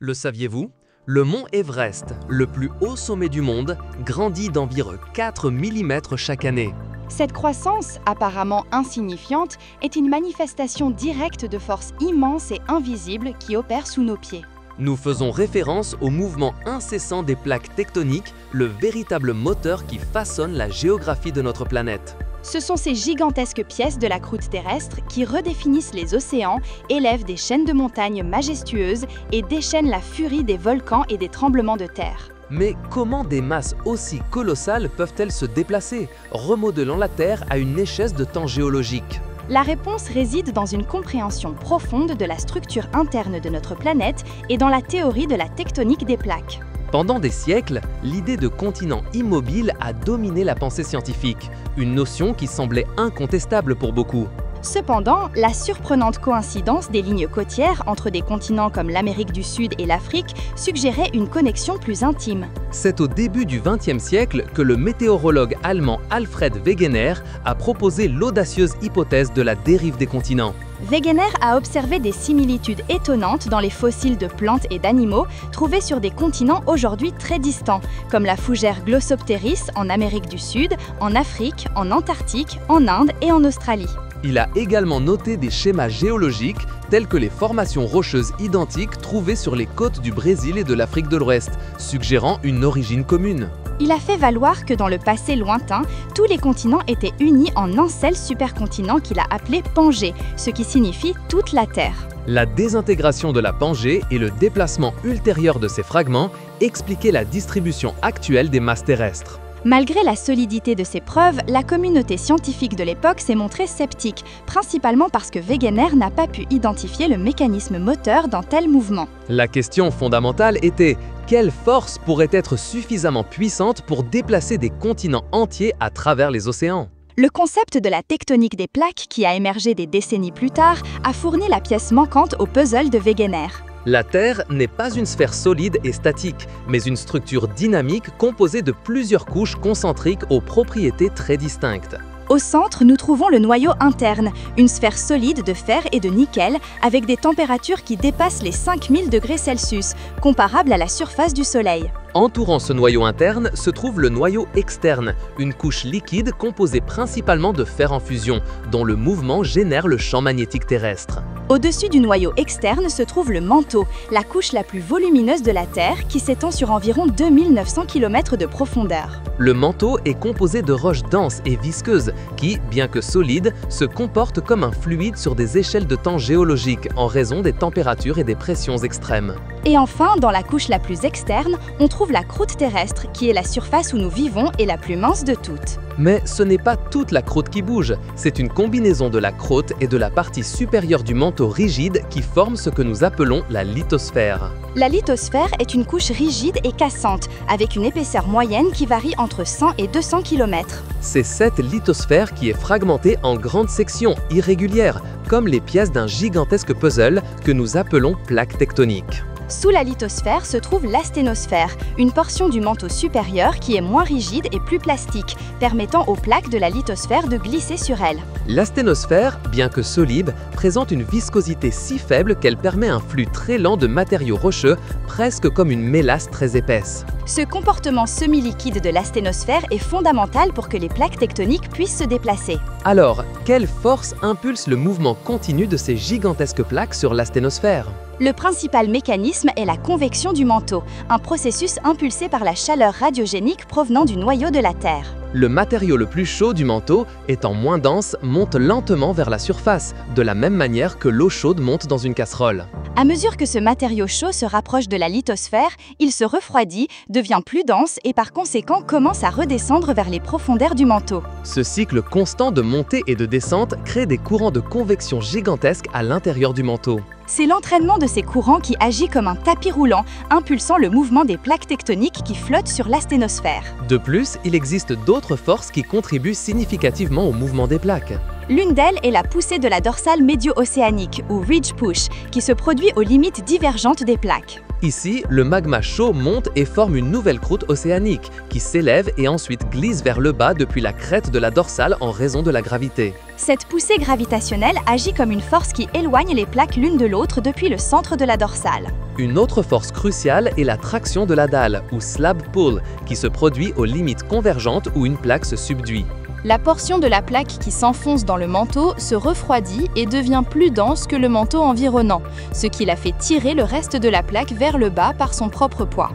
Le saviez-vous? Le mont Everest, le plus haut sommet du monde, grandit d'environ 4 mm chaque année. Cette croissance, apparemment insignifiante, est une manifestation directe de forces immenses et invisibles qui opèrent sous nos pieds. Nous faisons référence au mouvement incessant des plaques tectoniques, le véritable moteur qui façonne la géographie de notre planète. Ce sont ces gigantesques pièces de la croûte terrestre qui redéfinissent les océans, élèvent des chaînes de montagnes majestueuses et déchaînent la furie des volcans et des tremblements de terre. Mais comment des masses aussi colossales peuvent-elles se déplacer, remodelant la Terre à une échelle de temps géologique? La réponse réside dans une compréhension profonde de la structure interne de notre planète et dans la théorie de la tectonique des plaques. Pendant des siècles, l'idée de continent immobile a dominé la pensée scientifique, une notion qui semblait incontestable pour beaucoup. Cependant, la surprenante coïncidence des lignes côtières entre des continents comme l'Amérique du Sud et l'Afrique suggérait une connexion plus intime. C'est au début du XXe siècle que le météorologue allemand Alfred Wegener a proposé l'audacieuse hypothèse de la dérive des continents. Wegener a observé des similitudes étonnantes dans les fossiles de plantes et d'animaux trouvés sur des continents aujourd'hui très distants, comme la fougère Glossopteris en Amérique du Sud, en Afrique, en Antarctique, en Inde et en Australie. Il a également noté des schémas géologiques tels que les formations rocheuses identiques trouvées sur les côtes du Brésil et de l'Afrique de l'Ouest, suggérant une origine commune. Il a fait valoir que dans le passé lointain, tous les continents étaient unis en un seul supercontinent qu'il a appelé Pangée, ce qui signifie toute la Terre. La désintégration de la Pangée et le déplacement ultérieur de ces fragments expliquaient la distribution actuelle des masses terrestres. Malgré la solidité de ces preuves, la communauté scientifique de l'époque s'est montrée sceptique, principalement parce que Wegener n'a pas pu identifier le mécanisme moteur d'un tel mouvement. La question fondamentale était: quelle force pourrait être suffisamment puissante pour déplacer des continents entiers à travers les océans? Le concept de la tectonique des plaques, qui a émergé des décennies plus tard, a fourni la pièce manquante au puzzle de Wegener. La Terre n'est pas une sphère solide et statique, mais une structure dynamique composée de plusieurs couches concentriques aux propriétés très distinctes. Au centre, nous trouvons le noyau interne, une sphère solide de fer et de nickel avec des températures qui dépassent les 5000 degrés Celsius, comparables à la surface du Soleil. Entourant ce noyau interne se trouve le noyau externe, une couche liquide composée principalement de fer en fusion, dont le mouvement génère le champ magnétique terrestre. Au-dessus du noyau externe se trouve le manteau, la couche la plus volumineuse de la Terre qui s'étend sur environ 2900 km de profondeur. Le manteau est composé de roches denses et visqueuses qui, bien que solides, se comportent comme un fluide sur des échelles de temps géologiques en raison des températures et des pressions extrêmes. Et enfin, dans la couche la plus externe, on trouve la croûte terrestre, qui est la surface où nous vivons et la plus mince de toutes. Mais ce n'est pas toute la croûte qui bouge, c'est une combinaison de la croûte et de la partie supérieure du manteau rigide qui forme ce que nous appelons la lithosphère. La lithosphère est une couche rigide et cassante, avec une épaisseur moyenne qui varie entre 100 et 200 km. C'est cette lithosphère qui est fragmentée en grandes sections irrégulières, comme les pièces d'un gigantesque puzzle que nous appelons plaques tectoniques. Sous la lithosphère se trouve l'asténosphère, une portion du manteau supérieur qui est moins rigide et plus plastique, permettant aux plaques de la lithosphère de glisser sur elle. L'asténosphère, bien que solide, présente une viscosité si faible qu'elle permet un flux très lent de matériaux rocheux, presque comme une mélasse très épaisse. Ce comportement semi-liquide de l'asténosphère est fondamental pour que les plaques tectoniques puissent se déplacer. Alors, quelle force impulse le mouvement continu de ces gigantesques plaques sur l'asténosphère ? Le principal mécanisme est la convection du manteau, un processus impulsé par la chaleur radiogénique provenant du noyau de la Terre. Le matériau le plus chaud du manteau, étant moins dense, monte lentement vers la surface, de la même manière que l'eau chaude monte dans une casserole. À mesure que ce matériau chaud se rapproche de la lithosphère, il se refroidit, devient plus dense et par conséquent commence à redescendre vers les profondeurs du manteau. Ce cycle constant de montée et de descente crée des courants de convection gigantesques à l'intérieur du manteau. C'est l'entraînement de ces courants qui agit comme un tapis roulant, impulsant le mouvement des plaques tectoniques qui flottent sur l'asténosphère. De plus, il existe d'autres forces qui contribuent significativement au mouvement des plaques. L'une d'elles est la poussée de la dorsale médio-océanique, ou ridge push, qui se produit aux limites divergentes des plaques. Ici, le magma chaud monte et forme une nouvelle croûte océanique, qui s'élève et ensuite glisse vers le bas depuis la crête de la dorsale en raison de la gravité. Cette poussée gravitationnelle agit comme une force qui éloigne les plaques l'une de l'autre depuis le centre de la dorsale. Une autre force cruciale est la traction de la dalle, ou slab pull, qui se produit aux limites convergentes où une plaque se subduit. La portion de la plaque qui s'enfonce dans le manteau se refroidit et devient plus dense que le manteau environnant, ce qui la fait tirer le reste de la plaque vers le bas par son propre poids.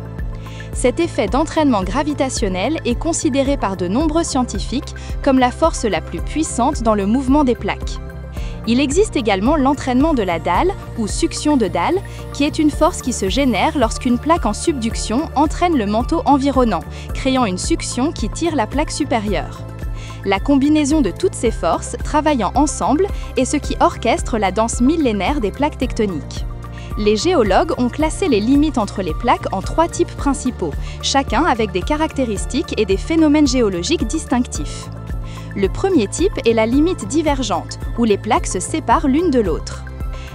Cet effet d'entraînement gravitationnel est considéré par de nombreux scientifiques comme la force la plus puissante dans le mouvement des plaques. Il existe également l'entraînement de la dalle, ou succion de dalle, qui est une force qui se génère lorsqu'une plaque en subduction entraîne le manteau environnant, créant une succion qui tire la plaque supérieure. La combinaison de toutes ces forces, travaillant ensemble, est ce qui orchestre la danse millénaire des plaques tectoniques. Les géologues ont classé les limites entre les plaques en 3 types principaux, chacun avec des caractéristiques et des phénomènes géologiques distinctifs. Le premier type est la limite divergente, où les plaques se séparent l'une de l'autre.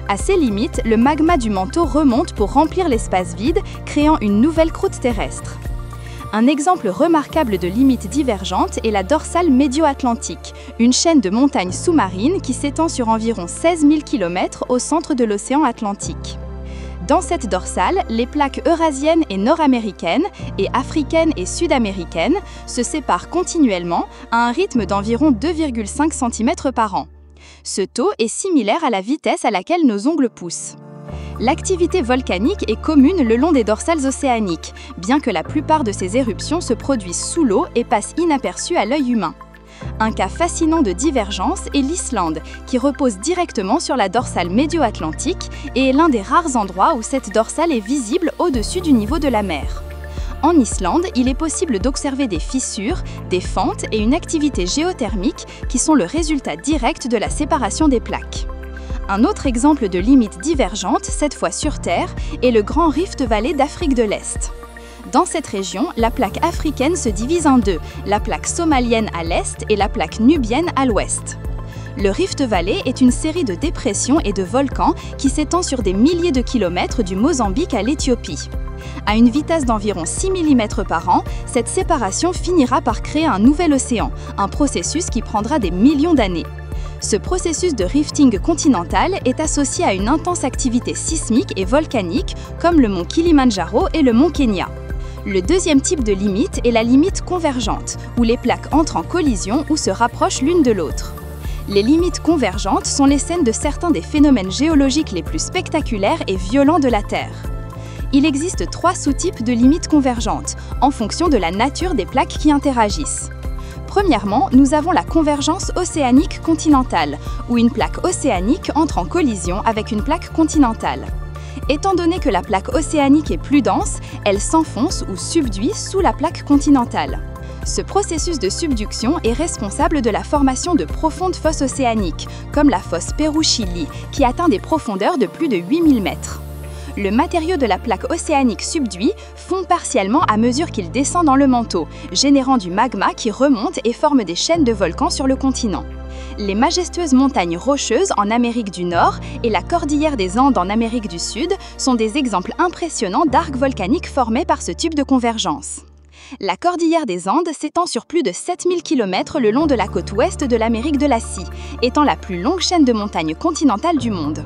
À ces limites, le magma du manteau remonte pour remplir l'espace vide, créant une nouvelle croûte terrestre. Un exemple remarquable de limite divergente est la dorsale médio-atlantique, une chaîne de montagnes sous-marines qui s'étend sur environ 16 000 km au centre de l'océan Atlantique. Dans cette dorsale, les plaques eurasiennes et nord-américaines, et africaines et sud-américaines, se séparent continuellement à un rythme d'environ 2,5 cm par an. Ce taux est similaire à la vitesse à laquelle nos ongles poussent. L'activité volcanique est commune le long des dorsales océaniques, bien que la plupart de ces éruptions se produisent sous l'eau et passent inaperçues à l'œil humain. Un cas fascinant de divergence est l'Islande, qui repose directement sur la dorsale médio-atlantique et est l'un des rares endroits où cette dorsale est visible au-dessus du niveau de la mer. En Islande, il est possible d'observer des fissures, des fentes et une activité géothermique qui sont le résultat direct de la séparation des plaques. Un autre exemple de limite divergente, cette fois sur Terre, est le Grand Rift Valley d'Afrique de l'Est. Dans cette région, la plaque africaine se divise en deux, la plaque somalienne à l'est et la plaque nubienne à l'ouest. Le Rift Valley est une série de dépressions et de volcans qui s'étend sur des milliers de kilomètres du Mozambique à l'Éthiopie. À une vitesse d'environ 6 mm par an, cette séparation finira par créer un nouvel océan, un processus qui prendra des millions d'années. Ce processus de rifting continental est associé à une intense activité sismique et volcanique comme le mont Kilimandjaro et le mont Kenya. Le deuxième type de limite est la limite convergente, où les plaques entrent en collision ou se rapprochent l'une de l'autre. Les limites convergentes sont les scènes de certains des phénomènes géologiques les plus spectaculaires et violents de la Terre. Il existe 3 sous-types de limites convergentes, en fonction de la nature des plaques qui interagissent. Premièrement, nous avons la convergence océanique continentale, où une plaque océanique entre en collision avec une plaque continentale. Étant donné que la plaque océanique est plus dense, elle s'enfonce ou subduit sous la plaque continentale. Ce processus de subduction est responsable de la formation de profondes fosses océaniques, comme la fosse Pérou-Chili, qui atteint des profondeurs de plus de 8000 mètres. Le matériau de la plaque océanique subduit fond partiellement à mesure qu'il descend dans le manteau, générant du magma qui remonte et forme des chaînes de volcans sur le continent. Les majestueuses montagnes rocheuses en Amérique du Nord et la cordillère des Andes en Amérique du Sud sont des exemples impressionnants d'arcs volcaniques formés par ce type de convergence. La cordillère des Andes s'étend sur plus de 7000 km le long de la côte ouest de l'Amérique de la Scie, étant la plus longue chaîne de montagnes continentales du monde.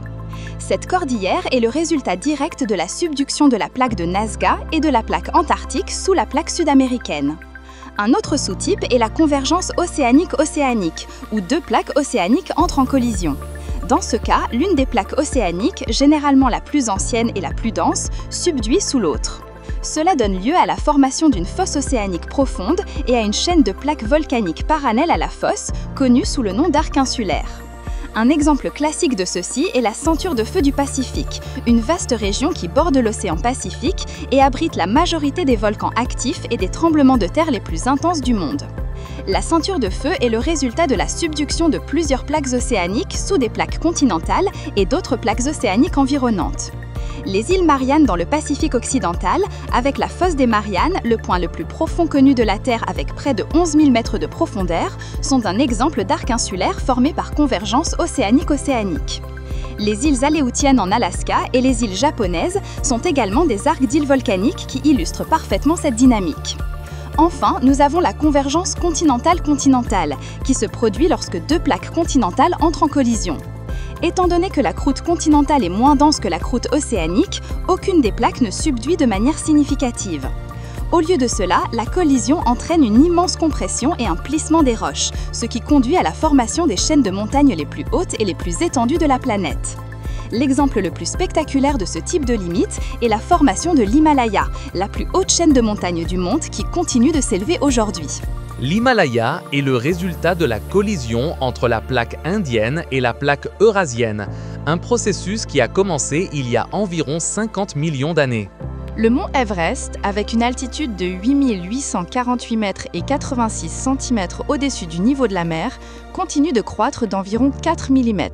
Cette cordillère est le résultat direct de la subduction de la plaque de Nazca et de la plaque antarctique sous la plaque sud-américaine. Un autre sous-type est la convergence océanique-océanique, où 2 plaques océaniques entrent en collision. Dans ce cas, l'une des plaques océaniques, généralement la plus ancienne et la plus dense, subduit sous l'autre. Cela donne lieu à la formation d'une fosse océanique profonde et à une chaîne de plaques volcaniques parallèles à la fosse, connue sous le nom d'arc insulaire. Un exemple classique de ceci est la ceinture de feu du Pacifique, une vaste région qui borde l'océan Pacifique et abrite la majorité des volcans actifs et des tremblements de terre les plus intenses du monde. La ceinture de feu est le résultat de la subduction de plusieurs plaques océaniques sous des plaques continentales et d'autres plaques océaniques environnantes. Les îles Mariannes dans le Pacifique occidental, avec la fosse des Mariannes, le point le plus profond connu de la Terre avec près de 11 000 mètres de profondeur, sont un exemple d'arc insulaire formé par convergence océanique-océanique. Les îles Aléoutiennes en Alaska et les îles japonaises sont également des arcs d'îles volcaniques qui illustrent parfaitement cette dynamique. Enfin, nous avons la convergence continentale-continentale, qui se produit lorsque deux plaques continentales entrent en collision. Étant donné que la croûte continentale est moins dense que la croûte océanique, aucune des plaques ne subduit de manière significative. Au lieu de cela, la collision entraîne une immense compression et un plissement des roches, ce qui conduit à la formation des chaînes de montagnes les plus hautes et les plus étendues de la planète. L'exemple le plus spectaculaire de ce type de limite est la formation de l'Himalaya, la plus haute chaîne de montagnes du monde qui continue de s'élever aujourd'hui. L'Himalaya est le résultat de la collision entre la plaque indienne et la plaque eurasienne, un processus qui a commencé il y a environ 50 millions d'années. Le mont Everest, avec une altitude de 8848 mètres et 86 cm au-dessus du niveau de la mer, continue de croître d'environ 4 mm.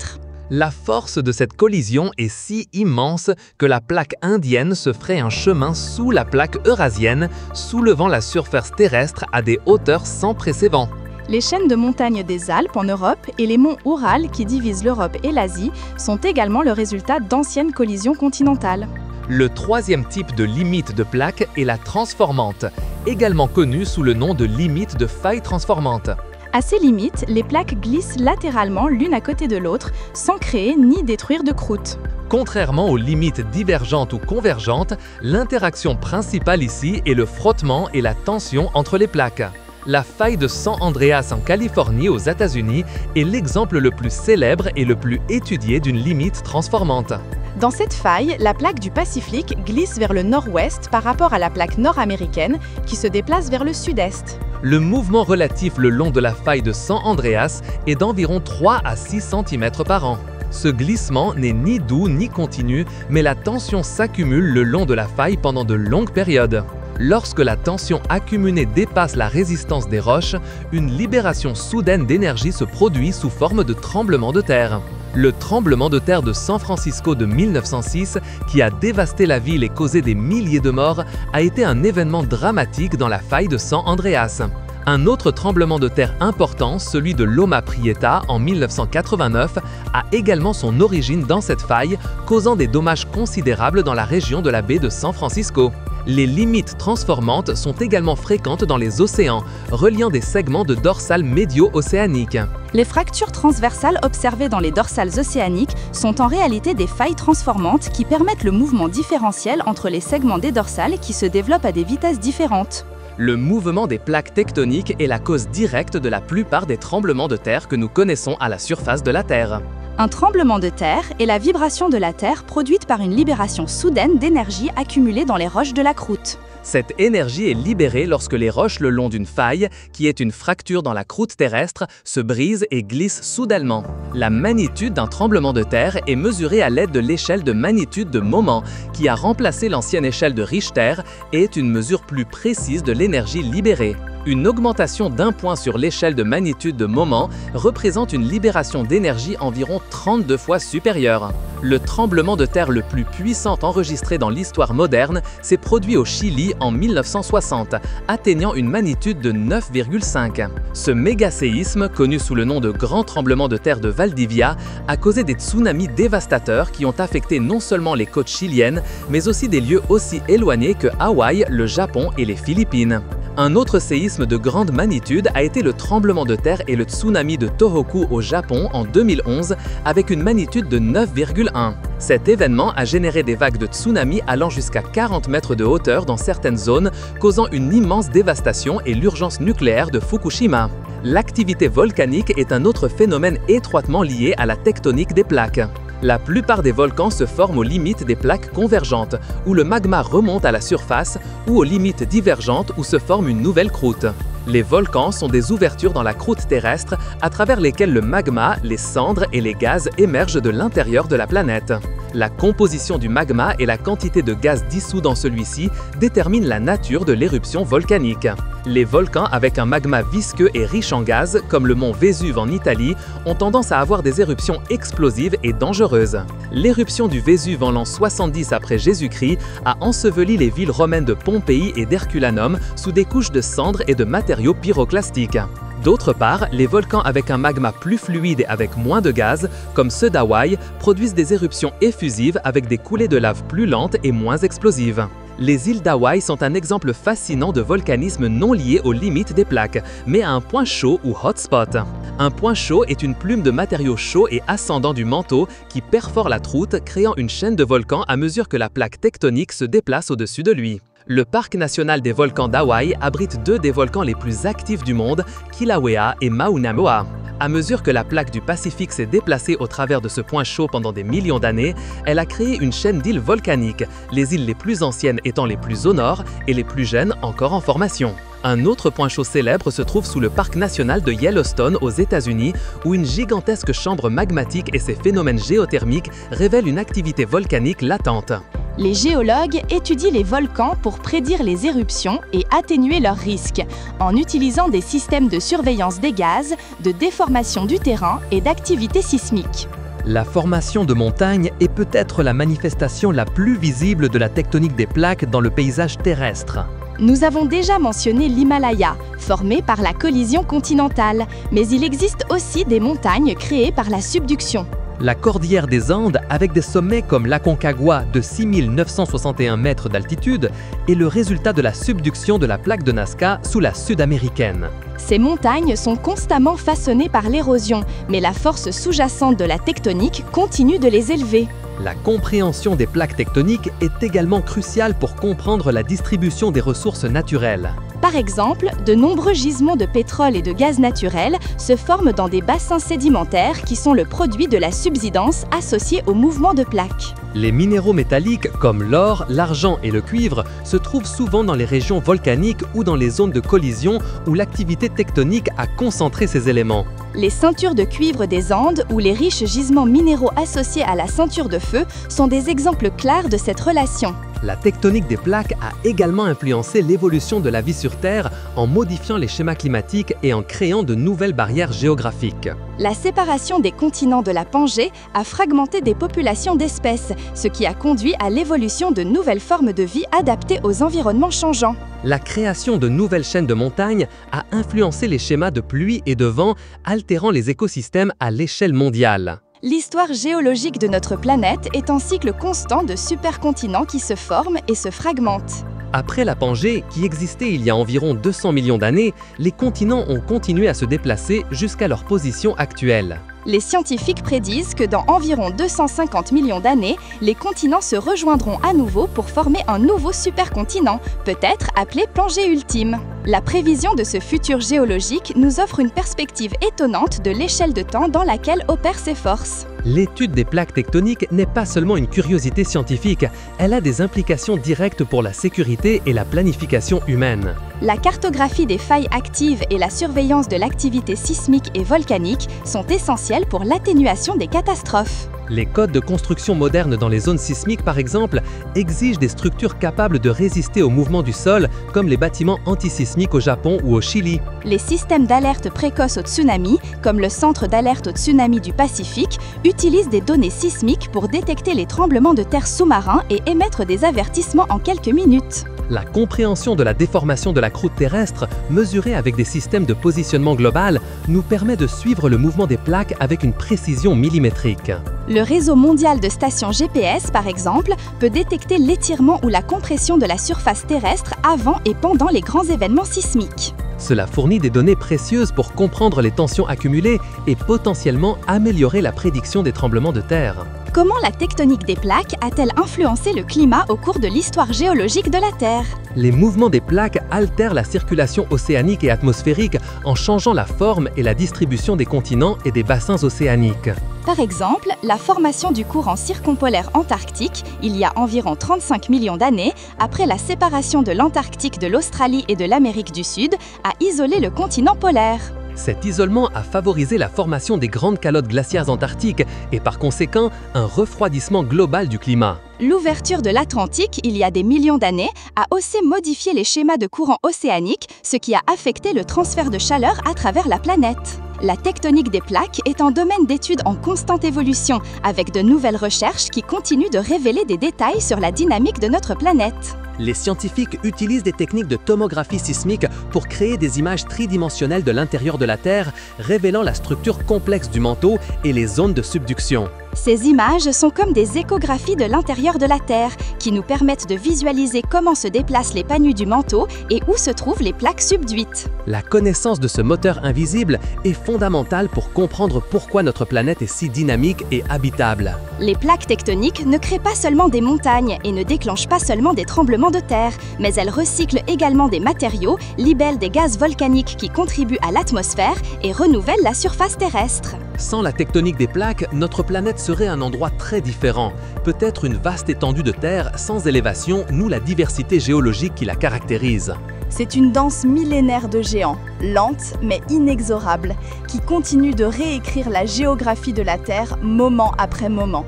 La force de cette collision est si immense que la plaque indienne se ferait un chemin sous la plaque eurasienne, soulevant la surface terrestre à des hauteurs sans précédent. Les chaînes de montagnes des Alpes en Europe et les monts Oural qui divisent l'Europe et l'Asie sont également le résultat d'anciennes collisions continentales. Le troisième type de limite de plaque est la transformante, également connue sous le nom de limite de faille transformante. À ces limites, les plaques glissent latéralement l'une à côté de l'autre, sans créer ni détruire de croûte. Contrairement aux limites divergentes ou convergentes, l'interaction principale ici est le frottement et la tension entre les plaques. La faille de San Andreas en Californie aux États-Unis est l'exemple le plus célèbre et le plus étudié d'une limite transformante. Dans cette faille, la plaque du Pacifique glisse vers le nord-ouest par rapport à la plaque nord-américaine qui se déplace vers le sud-est. Le mouvement relatif le long de la faille de San Andreas est d'environ 3 à 6 cm par an. Ce glissement n'est ni doux ni continu, mais la tension s'accumule le long de la faille pendant de longues périodes. Lorsque la tension accumulée dépasse la résistance des roches, une libération soudaine d'énergie se produit sous forme de tremblement de terre. Le tremblement de terre de San Francisco de 1906, qui a dévasté la ville et causé des milliers de morts, a été un événement dramatique dans la faille de San Andreas. Un autre tremblement de terre important, celui de Loma Prieta en 1989, a également son origine dans cette faille, causant des dommages considérables dans la région de la baie de San Francisco. Les limites transformantes sont également fréquentes dans les océans, reliant des segments de dorsales médio-océaniques. Les fractures transversales observées dans les dorsales océaniques sont en réalité des failles transformantes qui permettent le mouvement différentiel entre les segments des dorsales qui se développent à des vitesses différentes. Le mouvement des plaques tectoniques est la cause directe de la plupart des tremblements de terre que nous connaissons à la surface de la Terre. Un tremblement de terre est la vibration de la Terre produite par une libération soudaine d'énergie accumulée dans les roches de la croûte. Cette énergie est libérée lorsque les roches le long d'une faille, qui est une fracture dans la croûte terrestre, se brisent et glissent soudainement. La magnitude d'un tremblement de terre est mesurée à l'aide de l'échelle de magnitude de moment, qui a remplacé l'ancienne échelle de Richter et est une mesure plus précise de l'énergie libérée. Une augmentation d'1 point sur l'échelle de magnitude de moment représente une libération d'énergie environ 32 fois supérieure. Le tremblement de terre le plus puissant enregistré dans l'histoire moderne s'est produit au Chili en 1960, atteignant une magnitude de 9,5. Ce mégaséisme, connu sous le nom de Grand tremblement de terre de Valdivia, a causé des tsunamis dévastateurs qui ont affecté non seulement les côtes chiliennes, mais aussi des lieux aussi éloignés que Hawaï, le Japon et les Philippines. Un autre séisme de grande magnitude a été le tremblement de terre et le tsunami de Tohoku au Japon en 2011 avec une magnitude de 9,1. Cet événement a généré des vagues de tsunami allant jusqu'à 40 mètres de hauteur dans certaines zones, causant une immense dévastation et l'urgence nucléaire de Fukushima. L'activité volcanique est un autre phénomène étroitement lié à la tectonique des plaques. La plupart des volcans se forment aux limites des plaques convergentes, où le magma remonte à la surface, ou aux limites divergentes où se forme une nouvelle croûte. Les volcans sont des ouvertures dans la croûte terrestre à travers lesquelles le magma, les cendres et les gaz émergent de l'intérieur de la planète. La composition du magma et la quantité de gaz dissous dans celui-ci déterminent la nature de l'éruption volcanique. Les volcans avec un magma visqueux et riche en gaz, comme le mont Vésuve en Italie, ont tendance à avoir des éruptions explosives et dangereuses. L'éruption du Vésuve en l'an 70 après Jésus-Christ a enseveli les villes romaines de Pompéi et d'Herculanum sous des couches de cendres et de matériaux pyroclastiques. D'autre part, les volcans avec un magma plus fluide et avec moins de gaz, comme ceux d'Hawaï, produisent des éruptions effusives avec des coulées de lave plus lentes et moins explosives. Les îles d'Hawaï sont un exemple fascinant de volcanisme non lié aux limites des plaques, mais à un point chaud ou hotspot. Un point chaud est une plume de matériaux chauds et ascendants du manteau qui perfore la croûte, créant une chaîne de volcans à mesure que la plaque tectonique se déplace au-dessus de lui. Le parc national des volcans d'Hawaï abrite deux des volcans les plus actifs du monde, Kilauea et Mauna Loa. À mesure que la plaque du Pacifique s'est déplacée au travers de ce point chaud pendant des millions d'années, elle a créé une chaîne d'îles volcaniques, les îles les plus anciennes étant les plus au nord et les plus jeunes encore en formation. Un autre point chaud célèbre se trouve sous le parc national de Yellowstone aux États-Unis, où une gigantesque chambre magmatique et ses phénomènes géothermiques révèlent une activité volcanique latente. Les géologues étudient les volcans pour prédire les éruptions et atténuer leurs risques, en utilisant des systèmes de surveillance des gaz, de déformation du terrain et d'activité sismique. La formation de montagnes est peut-être la manifestation la plus visible de la tectonique des plaques dans le paysage terrestre. Nous avons déjà mentionné l'Himalaya, formé par la collision continentale, mais il existe aussi des montagnes créées par la subduction. La cordillère des Andes, avec des sommets comme l'Aconcagua de 6961 mètres d'altitude, est le résultat de la subduction de la plaque de Nazca sous la Sud-américaine. Ces montagnes sont constamment façonnées par l'érosion, mais la force sous-jacente de la tectonique continue de les élever. La compréhension des plaques tectoniques est également cruciale pour comprendre la distribution des ressources naturelles. Par exemple, de nombreux gisements de pétrole et de gaz naturel se forment dans des bassins sédimentaires qui sont le produit de la subsidence associée au mouvement de plaques. Les minéraux métalliques comme l'or, l'argent et le cuivre se trouvent souvent dans les régions volcaniques ou dans les zones de collision où l'activité tectonique a concentré ces éléments. Les ceintures de cuivre des Andes ou les riches gisements minéraux associés à la ceinture de feu sont des exemples clairs de cette relation. La tectonique des plaques a également influencé l'évolution de la vie sur Terre en modifiant les schémas climatiques et en créant de nouvelles barrières géographiques. La séparation des continents de la Pangée a fragmenté des populations d'espèces, ce qui a conduit à l'évolution de nouvelles formes de vie adaptées aux environnements changeants. La création de nouvelles chaînes de montagnes a influencé les schémas de pluie et de vent, altérant les écosystèmes à l'échelle mondiale. L'histoire géologique de notre planète est un cycle constant de supercontinents qui se forment et se fragmentent. Après la Pangée, qui existait il y a environ 200 millions d'années, les continents ont continué à se déplacer jusqu'à leur position actuelle. Les scientifiques prédisent que dans environ 250 millions d'années, les continents se rejoindront à nouveau pour former un nouveau supercontinent, peut-être appelé Pangée ultime. La prévision de ce futur géologique nous offre une perspective étonnante de l'échelle de temps dans laquelle opèrent ces forces. L'étude des plaques tectoniques n'est pas seulement une curiosité scientifique, elle a des implications directes pour la sécurité et la planification humaine. La cartographie des failles actives et la surveillance de l'activité sismique et volcanique sont essentielles pour l'atténuation des catastrophes. Les codes de construction modernes dans les zones sismiques, par exemple, exigent des structures capables de résister au mouvement du sol, comme les bâtiments antisismiques au Japon ou au Chili. Les systèmes d'alerte précoce au tsunami, comme le Centre d'alerte au tsunami du Pacifique, utilisent des données sismiques pour détecter les tremblements de terre sous-marins et émettre des avertissements en quelques minutes. La compréhension de la déformation de la croûte terrestre, mesurée avec des systèmes de positionnement global, nous permet de suivre le mouvement des plaques avec une précision millimétrique. Le réseau mondial de stations GPS, par exemple, peut détecter l'étirement ou la compression de la surface terrestre avant et pendant les grands événements sismiques. Cela fournit des données précieuses pour comprendre les tensions accumulées et potentiellement améliorer la prédiction des tremblements de terre. Comment la tectonique des plaques a-t-elle influencé le climat au cours de l'histoire géologique de la Terre? Les mouvements des plaques altèrent la circulation océanique et atmosphérique en changeant la forme et la distribution des continents et des bassins océaniques. Par exemple, la formation du courant circumpolaire antarctique, il y a environ 35 millions d'années, après la séparation de l'Antarctique de l'Australie et de l'Amérique du Sud, a isolé le continent polaire. Cet isolement a favorisé la formation des grandes calottes glaciaires antarctiques et par conséquent un refroidissement global du climat. L'ouverture de l'Atlantique, il y a des millions d'années, a aussi modifié les schémas de courant océanique, ce qui a affecté le transfert de chaleur à travers la planète. La tectonique des plaques est un domaine d'étude en constante évolution, avec de nouvelles recherches qui continuent de révéler des détails sur la dynamique de notre planète. Les scientifiques utilisent des techniques de tomographie sismique pour créer des images tridimensionnelles de l'intérieur de la Terre, révélant la structure complexe du manteau et les zones de subduction. Ces images sont comme des échographies de l'intérieur de la Terre, qui nous permettent de visualiser comment se déplacent les panneaux du manteau et où se trouvent les plaques subduites. La connaissance de ce moteur invisible est fondamentale pour comprendre pourquoi notre planète est si dynamique et habitable. Les plaques tectoniques ne créent pas seulement des montagnes et ne déclenchent pas seulement des tremblements de terre, mais elles recyclent également des matériaux, libellent des gaz volcaniques qui contribuent à l'atmosphère et renouvellent la surface terrestre. Sans la tectonique des plaques, notre planète serait un endroit très différent, peut-être une vaste étendue de terre sans élévation, nous la diversité géologique qui la caractérise. C'est une danse millénaire de géants, lente mais inexorable, qui continue de réécrire la géographie de la Terre moment après moment.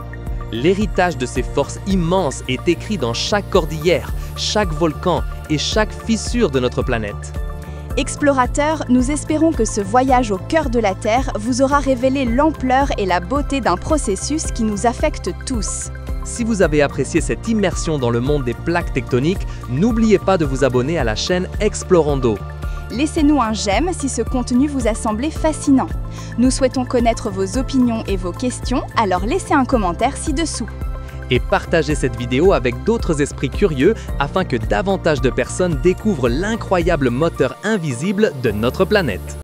L'héritage de ces forces immenses est écrit dans chaque cordillère, chaque volcan et chaque fissure de notre planète. Explorateurs, nous espérons que ce voyage au cœur de la Terre vous aura révélé l'ampleur et la beauté d'un processus qui nous affecte tous. Si vous avez apprécié cette immersion dans le monde des plaques tectoniques, n'oubliez pas de vous abonner à la chaîne Explorando. Laissez-nous un j'aime si ce contenu vous a semblé fascinant. Nous souhaitons connaître vos opinions et vos questions, alors laissez un commentaire ci-dessous. Et partagez cette vidéo avec d'autres esprits curieux afin que davantage de personnes découvrent l'incroyable moteur invisible de notre planète.